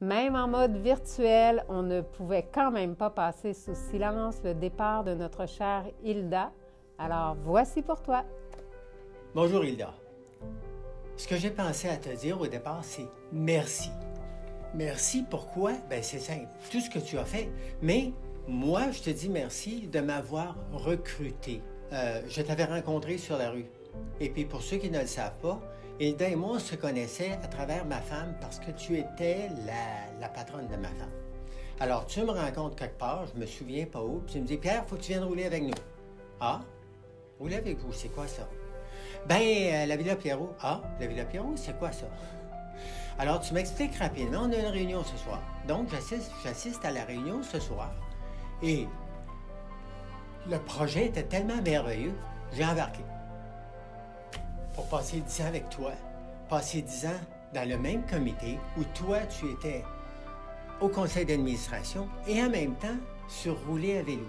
Même en mode virtuel, on ne pouvait quand même pas passer sous silence le départ de notre chère Hilda. Alors, voici pour toi. Bonjour Hilda. Ce que j'ai pensé à te dire au départ, c'est merci. Merci, pourquoi? Bien, c'est simple, tout ce que tu as fait. Mais moi, je te dis merci de m'avoir recruté. Je t'avais rencontré sur la rue. Et puis, pour ceux qui ne le savent pas, Hilda et moi, on se connaissait à travers ma femme parce que tu étais la patronne de ma femme. Alors, tu me rencontres quelque part, je me souviens pas où, puis tu me dis, Pierre, il faut que tu viennes rouler avec nous. Ah? Rouler avec vous, c'est quoi ça? Ben, la Villa Pierrot. Ah, la Villa Pierrot, c'est quoi ça? Alors, tu m'expliques rapidement, on a une réunion ce soir. Donc, j'assiste à la réunion ce soir. Et le projet était tellement merveilleux, j'ai embarqué. Pour passer 10 ans avec toi, passer 10 ans dans le même comité où toi, tu étais au conseil d'administration et en même temps, sur rouler à vélo.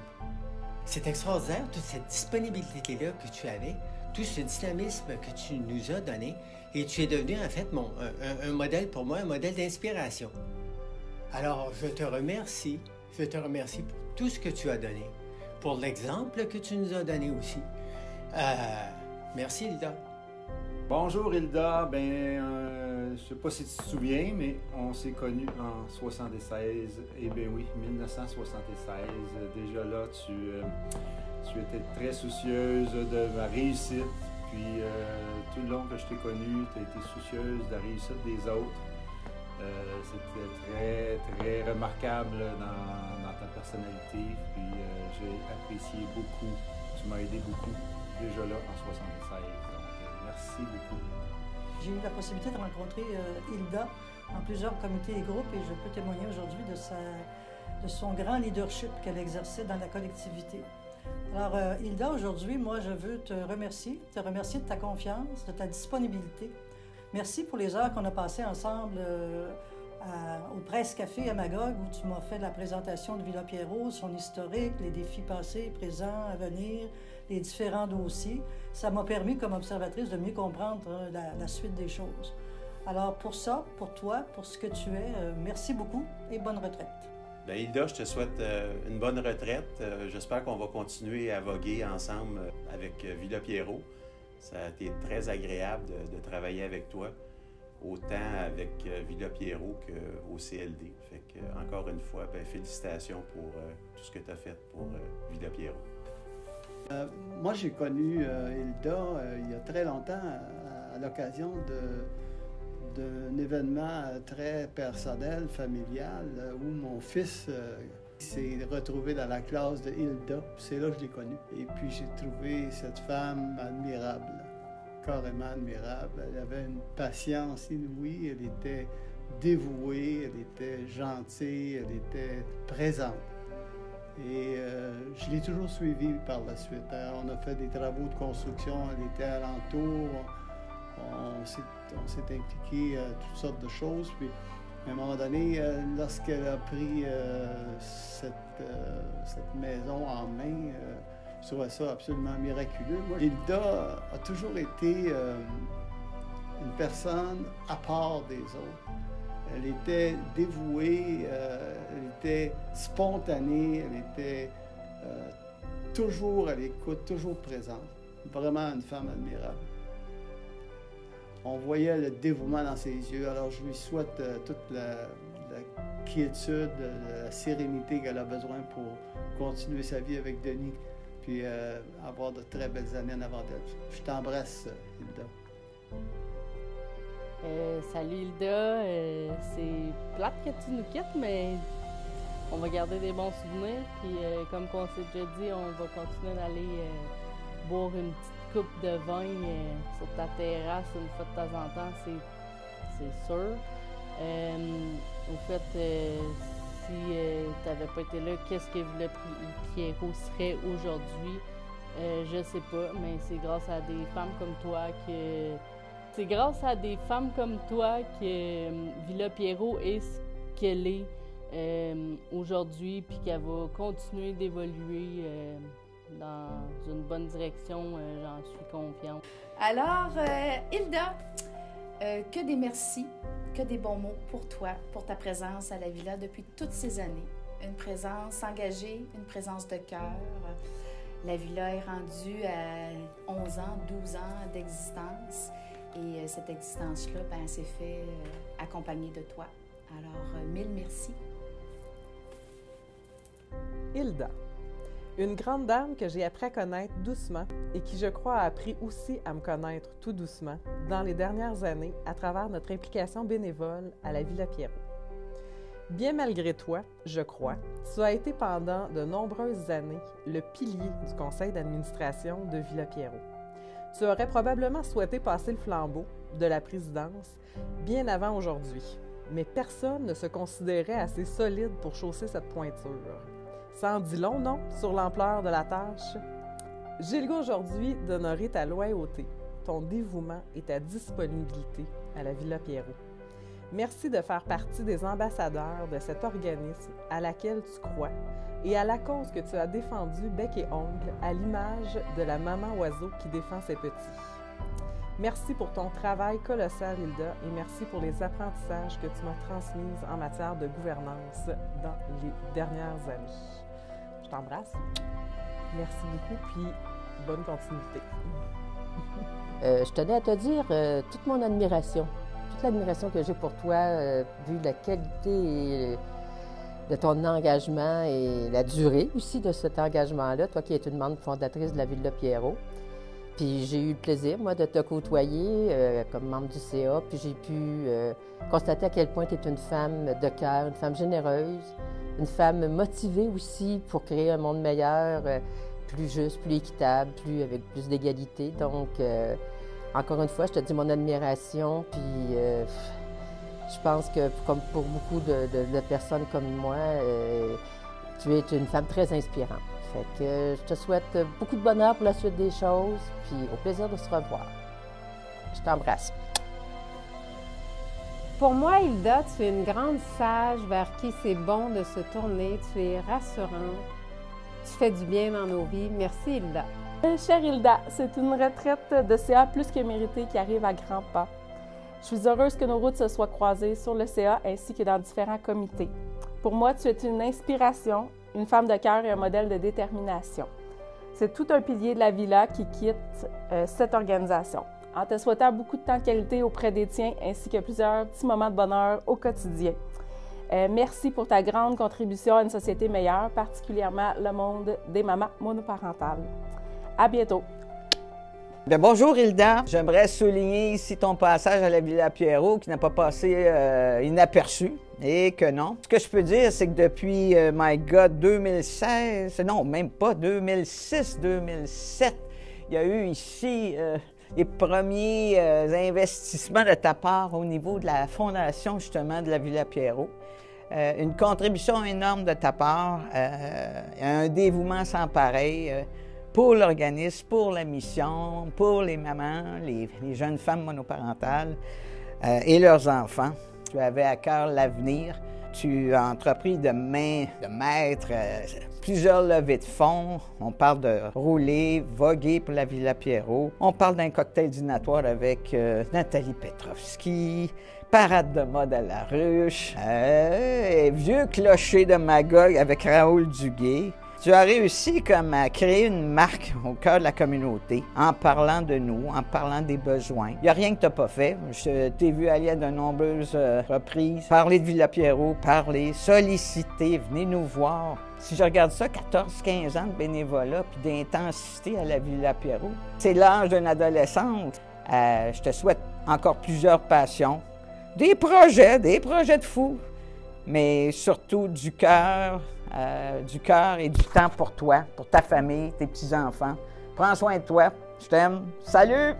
C'est extraordinaire, toute cette disponibilité-là que tu avais, tout ce dynamisme que tu nous as donné, et tu es devenu en fait un modèle pour moi, un modèle d'inspiration. Alors, je te remercie pour tout ce que tu as donné, pour l'exemple que tu nous as donné aussi. Merci, Hilda. Bonjour Hilda, je ne sais pas si tu te souviens, mais on s'est connus en 76. Eh bien oui, 1976. Déjà là, tu étais très soucieuse de ma réussite. Puis tout le long que je t'ai connue, tu as été soucieuse de la réussite des autres. C'était très, très remarquable dans ta personnalité. Puis j'ai apprécié beaucoup. Tu m'as aidé beaucoup déjà là en 76. Merci beaucoup. J'ai eu la possibilité de rencontrer Hilda en plusieurs comités et groupes et je peux témoigner aujourd'hui de son grand leadership qu'elle exerçait dans la collectivité. Alors, Hilda, aujourd'hui, moi, je veux te remercier de ta confiance, de ta disponibilité. Merci pour les heures qu'on a passées ensemble au Presse Café à Magog, où tu m'as fait la présentation de Villa Pierrot, son historique, les défis passés, présents, à venir, les différents dossiers. Ça m'a permis, comme observatrice, de mieux comprendre la suite des choses. Alors, pour ça, pour toi, pour ce que tu es, merci beaucoup et bonne retraite. Bien, Hilda, je te souhaite une bonne retraite. J'espère qu'on va continuer à voguer ensemble avec Villa Pierrot. Ça a été très agréable de travailler avec toi, autant avec Villa Pierrot qu'au CLD. Fait que, encore une fois, félicitations pour tout ce que tu as fait pour Villa Pierrot. Moi, j'ai connu Hilda il y a très longtemps à l'occasion d'un événement très personnel, familial, où mon fils s'est retrouvé dans la classe de Hilda. C'est là que je l'ai connue. Et puis j'ai trouvé cette femme admirable, carrément admirable. Elle avait une patience inouïe, elle était dévouée, elle était gentille, elle était présente. Et je l'ai toujours suivie par la suite. On a fait des travaux de construction, elle était alentour. On s'est impliqué à toutes sortes de choses. Puis, à un moment donné, lorsqu'elle a pris cette maison en main, je trouvais ça absolument miraculeux. Moi, Hilda a toujours été une personne à part des autres. Elle était dévouée, elle était spontanée, elle était toujours à l'écoute, toujours présente. Vraiment une femme admirable. On voyait le dévouement dans ses yeux, alors je lui souhaite toute la quiétude, la sérénité qu'elle a besoin pour continuer sa vie avec Denis, puis avoir de très belles années en avant d'elle. Je t'embrasse, Hilda. Salut Hilda, c'est plate que tu nous quittes, mais on va garder des bons souvenirs. Puis comme on s'est déjà dit, on va continuer d'aller boire une petite coupe de vin sur ta terrasse une fois de temps en temps, c'est sûr. Au fait, si tu n'avais pas été là, qu'est-ce que le prix Pierrot serait aujourd'hui? Je sais pas, mais c'est grâce à des femmes comme toi que... C'est grâce à des femmes comme toi que Villa Pierrot est ce qu'elle est aujourd'hui, puis qu'elle va continuer d'évoluer dans une bonne direction, j'en suis confiante. Alors, Hilda, que des merci, que des bons mots pour toi, pour ta présence à la Villa depuis toutes ces années. Une présence engagée, une présence de cœur. La Villa est rendue à 11 ans, 12 ans d'existence. Et cette existence-là, s'est fait accompagnée de toi. Alors, mille merci. Hilda, une grande dame que j'ai appris à connaître doucement et qui, je crois, a appris aussi à me connaître tout doucement dans les dernières années à travers notre implication bénévole à la Villa Pierrot. Bien malgré toi, je crois, tu as été pendant de nombreuses années le pilier du conseil d'administration de Villa Pierrot. Tu aurais probablement souhaité passer le flambeau de la présidence bien avant aujourd'hui, mais personne ne se considérait assez solide pour chausser cette pointure. Ça en dit long, non, sur l'ampleur de la tâche? J'ai le goût aujourd'hui d'honorer ta loyauté, ton dévouement et ta disponibilité à la Villa Pierrot. Merci de faire partie des ambassadeurs de cet organisme à laquelle tu crois et à la cause que tu as défendue bec et ongle à l'image de la maman oiseau qui défend ses petits. Merci pour ton travail colossal, Hilda, et merci pour les apprentissages que tu m'as transmis en matière de gouvernance dans les dernières années. Je t'embrasse. Merci beaucoup, puis bonne continuité. Je tenais à te dire toute mon admiration, toute l'admiration que j'ai pour toi, vu la qualité de ton engagement et la durée aussi de cet engagement-là, toi qui es une membre fondatrice de la Villa Pierrot. Puis j'ai eu le plaisir, moi, de te côtoyer comme membre du CA, puis j'ai pu constater à quel point tu es une femme de cœur, une femme généreuse, une femme motivée aussi pour créer un monde meilleur, plus juste, plus équitable, avec plus d'égalité. Donc, encore une fois, je te dis mon admiration, puis je pense que, comme pour beaucoup de personnes comme moi, tu es une femme très inspirante. Fait que je te souhaite beaucoup de bonheur pour la suite des choses, puis au plaisir de se revoir. Je t'embrasse. Pour moi, Hilda, tu es une grande sage vers qui c'est bon de se tourner. Tu es rassurante. Tu fais du bien dans nos vies. Merci, Hilda. Chère Hilda, c'est une retraite de CA plus que méritée qui arrive à grands pas. Je suis heureuse que nos routes se soient croisées sur le CA ainsi que dans différents comités. Pour moi, tu es une inspiration, une femme de cœur et un modèle de détermination. C'est tout un pilier de la Villa qui quitte cette organisation. En te souhaitant beaucoup de temps de qualité auprès des tiens ainsi que plusieurs petits moments de bonheur au quotidien. Merci pour ta grande contribution à une société meilleure, particulièrement le monde des mamans monoparentales. À bientôt! Bien, bonjour Hilda, j'aimerais souligner ici ton passage à la Villa Pierrot qui n'a pas passé inaperçu et que non. Ce que je peux dire, c'est que depuis, my God, 2016, non, même pas, 2006, 2007, il y a eu ici les premiers investissements de ta part au niveau de la fondation justement de la Villa Pierrot. Une contribution énorme de ta part, un dévouement sans pareil. Pour l'organisme, pour la mission, pour les mamans, les jeunes femmes monoparentales et leurs enfants. Tu avais à cœur l'avenir. Tu as entrepris de mettre plusieurs levées de fonds. On parle de rouler, voguer pour la Villa Pierrot. On parle d'un cocktail dînatoire avec Nathalie Petrovski, parade de mode à la ruche, vieux clocher de Magog avec Raoul Duguay. Tu as réussi comme à créer une marque au cœur de la communauté en parlant de nous, en parlant des besoins. Il n'y a rien que tu n'as pas fait. Je t'ai vu aller à de nombreuses reprises, parler de Villa Pierrot, solliciter, venez nous voir. Si je regarde ça, 14-15 ans de bénévolat puis d'intensité à la Villa Pierrot, c'est l'âge d'une adolescente. Je te souhaite encore plusieurs passions, des projets de fou, mais surtout du cœur et du temps pour toi, pour ta famille, tes petits-enfants. Prends soin de toi. Je t'aime. Salut!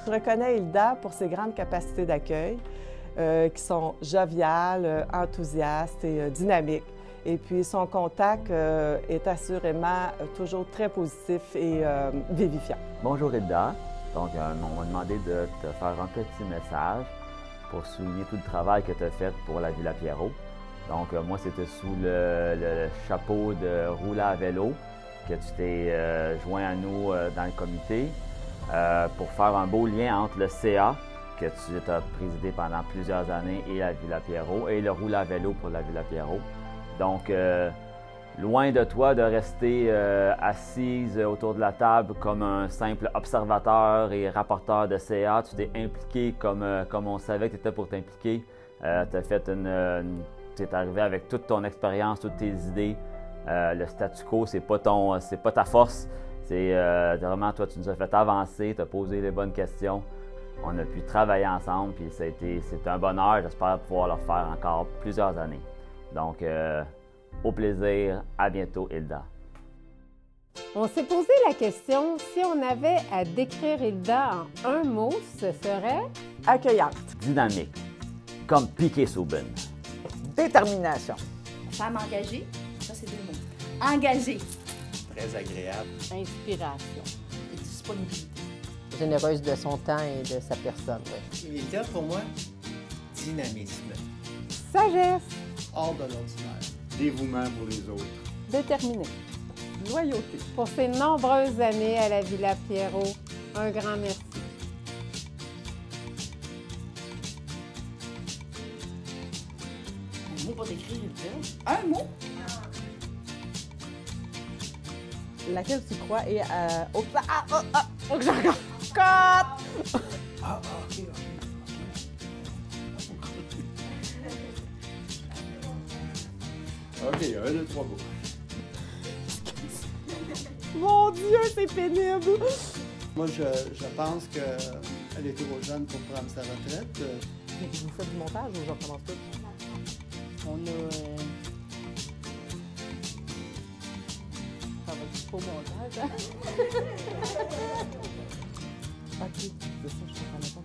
Je reconnais Hilda pour ses grandes capacités d'accueil, qui sont joviales, enthousiastes et dynamiques. Et puis son contact est assurément toujours très positif et vivifiant. Bonjour Hilda. Donc, on m'a demandé de te faire un petit message pour souligner tout le travail que tu as fait pour la Villa Pierrot. Donc, moi, c'était sous le chapeau de rouler à vélo que tu t'es joint à nous dans le comité pour faire un beau lien entre le CA que tu as présidé pendant plusieurs années et la Villa Pierrot et le roule à vélo pour la Villa Pierrot. Donc, loin de toi de rester assise autour de la table comme un simple observateur et rapporteur de CA, tu t'es impliqué comme on savait que tu étais pour t'impliquer. Tu es arrivé avec toute ton expérience, toutes tes idées. Le statu quo, c'est pas ta force. C'est vraiment toi, tu nous as fait avancer, tu as posé les bonnes questions. On a pu travailler ensemble, puis c'est un bonheur. J'espère pouvoir le faire encore plusieurs années. Donc, au plaisir, à bientôt, Hilda. On s'est posé la question, si on avait à décrire Hilda en un mot, ce serait Accueillante. Dynamique, comme Piquet Souben. Détermination. Femme engagée, ça c'est 2 mots. Engagée. Très agréable. Inspiration. Et disponibilité. Généreuse de son temps et de sa personne, oui. Hilda, pour moi, dynamisme. sagesse, Hors de l'ordinaire. Dévouement pour les autres. Déterminée. Loyauté. pour ses nombreuses années à la Villa Pierrot. Un grand merci. Un mot pour décrire Hilda. Un mot? Laquelle tu crois est au... Oh, j'ai encore... Cut! OK. OK, 1, 2, 3 mots. Mon Dieu, c'est pénible! Moi, je pense qu'elle est trop jeune pour prendre sa retraite. Vous faites du montage ou je recommence tout? On a... Ça va être faux montage, hein? Ok, c'est ça, je comprenais pas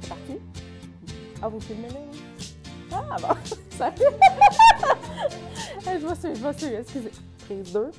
C'est parti? Ah, vous filmez là? Ah, bon, salut! Je vais suivre, excusez. Prise 2.